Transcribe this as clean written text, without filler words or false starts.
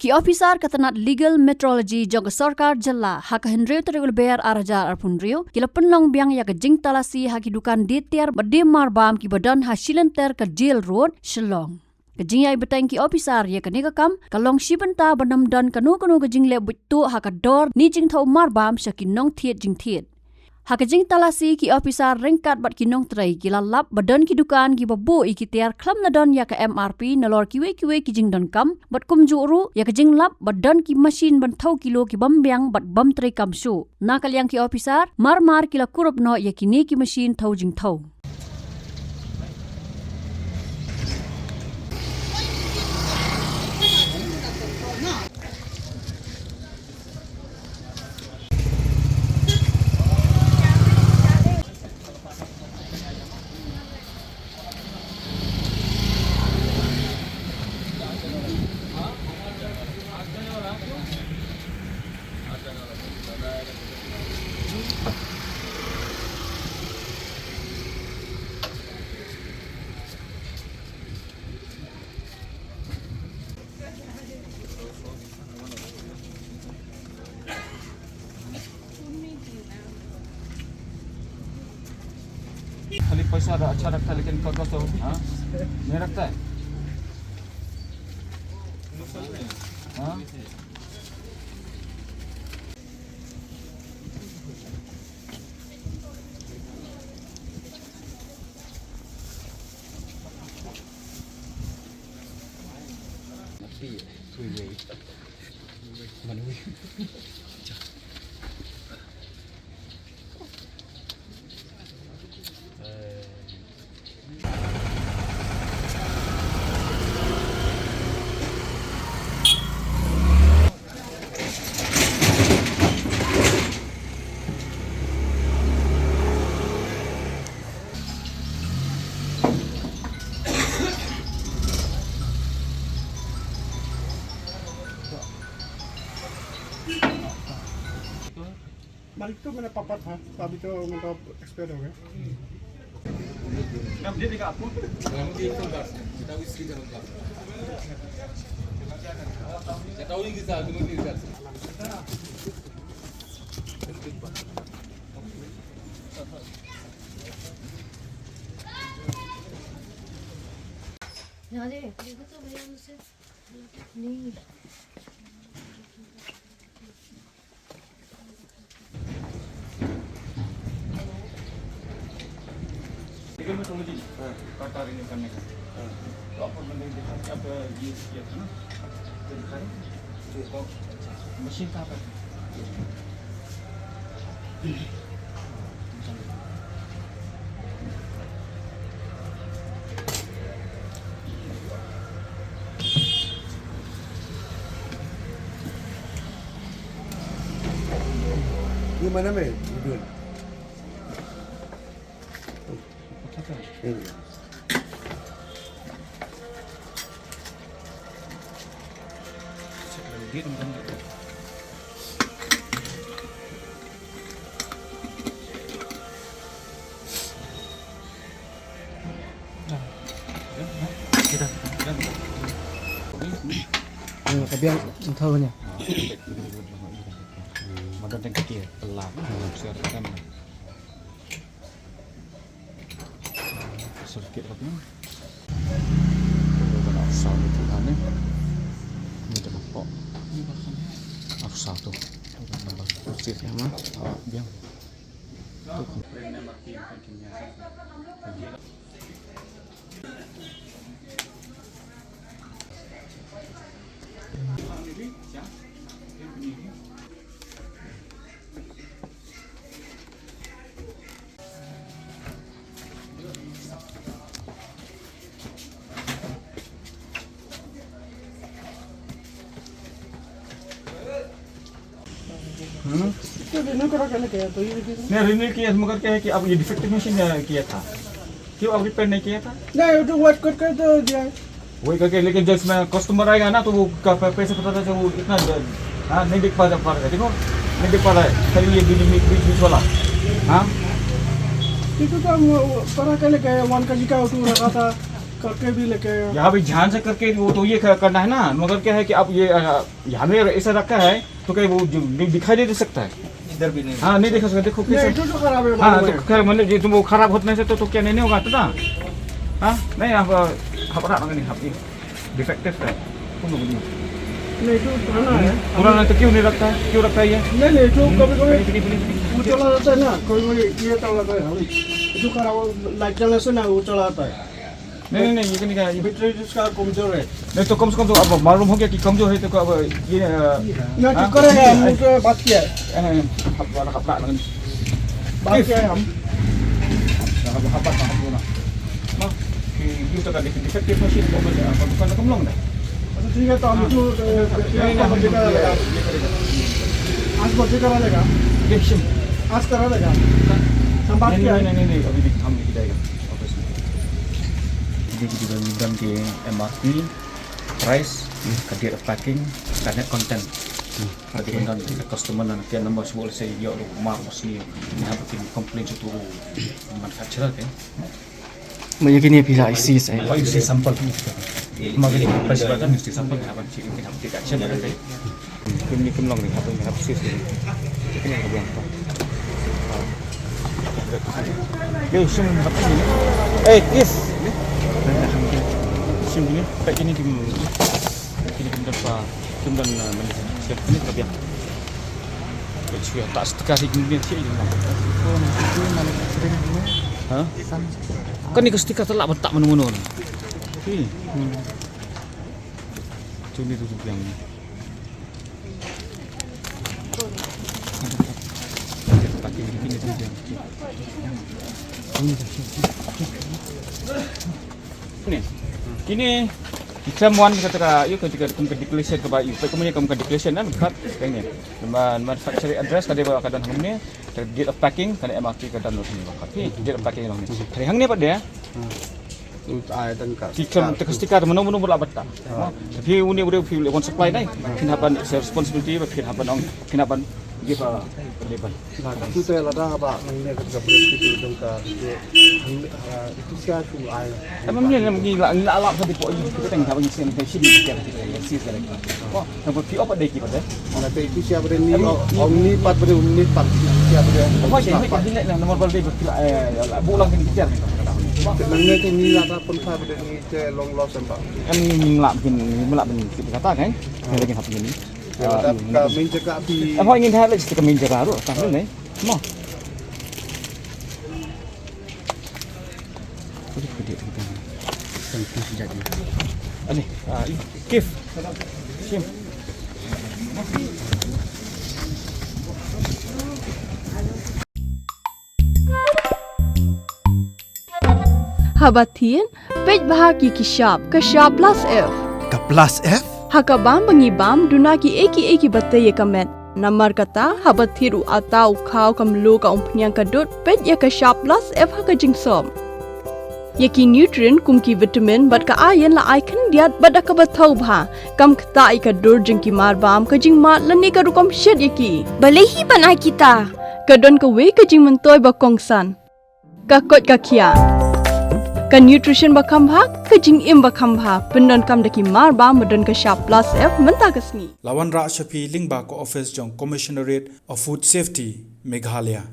Ki officer katanat legal metrology jog sarkar jalla hak henry tergul bayar arajar arpun rio kila penlong biang ya kejing talasi haki dukan detiar badim marbam ki badan hasilan ter ke jail road Shillong. Kejing ya betang ki officer ya kanega kam kalong shibenta banam dan kanu kejing le butu hakador ni jing thau marbam shakinong thiet jing thiet. Hakajing talasi ki officer ringkat bat kinong trai kila lap badan ki dukan ki babu ikitiar klam nadon ya ka MRP nalor kiwe ki jing don kam bat kum juru ya kajing lap badan ki machine ban thau kilo ki bambyang bat bam trai kam su nakal yang ki officer mar kila kurup no ya kini ki machine thau jing thau. खाली पैसा अच्छा रखता है लेकिन कागज तो नहीं रखता है। हाँ? मालिक तो मेरा पापा था, अभी तो मतलब एक्सपायर हो गया। नाम दे देगा आपको? नहीं मेट्रोलॉजी काटा रिन्यू करने का तो आपको मैंने देखा कि आप ये किया था ना तो दिखा रहे तो मशीन कहाँ पर ये mana में video tapi yang tahunya Madan yang kecil pelan siarkan sedikit lagi kalau asal itu aneh ini terlampau ini bahkan asal tuh bersih ya mah biang tuh तो रिन्यू करा क्या किया तो ये नहीं रिन्यू किया मगर क्या है कि अब ये डिफेक्टिव मशीन किया था क्यों अब रिपेयर नहीं किया था नहीं तो व्हाइट कट कर तो दिया है वही करके लेकिन जब इसमें कस्टमर आएगा ना तो वो पैसे पता था वो इतना हाँ नहीं देख पा रहा है देखो नहीं देख पा रहा है खाली ये बीच वाला हाँ itu kan para kali kayak 1 kg kau tu rata करके भी लेके यहाँ भी ध्यान से करके वो तो ये करना है ना, मगर क्या है कि अब ये यहाँ में ऐसा रखा है तो कहीं वो दिखाई नहीं दे सकता है इधर भी नहीं। हाँ नहीं देखा सकते, देखो नहीं कैसे। तो जो खराब है हाँ मालूम तो है। खैर मतलब ये तुम वो खराब होने से तो क्या नहीं होगा ना। हाँ नहीं आप खबर नहीं आप डिफेक्टिव है नहीं तो पुराना है। पुराना तो क्यों नहीं रखता है, क्यों रखता है ये? नहीं जो कभी फिरी, फिरी। वो चला जाता है ना, कोई ये चला जाता है जो खराब लाइट जलने से ना वो चला जाता है। नहीं ये नहीं कहा, बैटरी जिसका कमजोर है नहीं तो कम से कम तो अब मालूम हो गया कि कमजोर है तो अब ये ना ठीक करेगा, हम उससे बात किया है बात किया है हम। Kita kan defective machine bukan kemlong dah. अच्छा ठीक है तो हम जो आज बच्चे करा लेगा, Deception. आज करा लेगा हम बात किया है। नहीं अभी हम नहीं जाएगा ऑफिस में। Jadi kita bidang ke MRP, price, kadir packing, karena konten. Ada konten kita customer dan kita nombor sebuah saya dia rumah mesti ni apa pun komplain itu manufacturer kan. मुझे कि नहीं पिज़्ज़ा इसी से Oh isi sampel ni. Maka dia price berapa mesti sampel apa sih kita harus tidak action ada kan. Kami kemlong ni apa yang harus sih. Ini yang bilang. Yo sim apa ni? Yes. Sim ni tak ini kim dapat kim dan siap ni tapi ya. Kecil tak sekali kemudian sih ini. Hah? Kan ni kestika telak betak mana-mana ni. Okey. Tu ni tutup yang ni. Pakai begini tu dia. Ni. Kini kita muan ketika ketika declaration ke bayu. Kemudian kamu declaration kan kat yang ni. Manufacturing address kada bawa kadan hang ni. Date of packing kada MRP kada no ni bakat. Date of packing hang ni. Hari hang ni apa dia? Kita ketika mana-mana berlaku betul. Tapi uni boleh pilih one supply ni. Kenapa responsibility? Kenapa orang? Kenapa give a label? itu saya lada apa mengenai kerja berarti dongkar itu saya cuma air. Tapi mungkin nggak alap sampai pokok ini kita tengok apa yang sih kita sih sekali. Oh, nampak pi apa deki pada? Orang itu siapa ini omni 4 pada omni 4 siapa dia. Apa sih? Kita lihat nomor berapa bulan kan kita. Mengenai ini lada pun saya pada ini saya long loss sampai. Em melak kita kata kan? Lagi apa ini? Ada kami jaga api. Apa ingin lihat lagi kita menjaga tu? Tak ni. Mau. Ani, kif. Sim. Habatin, pej bahagi kishap, kashap plus F. Ka plus F? Hakabam bangibam dunaki eki batay kamet. Namar kata habathiru atau kau kamlu ka umpnyang kadut pej ya kashap plus F hakajing som. Yaki nutrient kumki vitamin bat ka ayan la icon diat bada ka bathau bha kam kta ka dur jingki marbam ka jing mat lani ka rukom shed yaki balehi bana kita kadon ka we ka jing mentoy ba kongsan ka kot ka kia ka nutrition ba khambha ka jing im ba khambha pendon kam daki marbam medon ka sharp plus F menta kasni Lawan Rak Shafi Lingba ko office jong Commissionerate of Food Safety Meghalaya.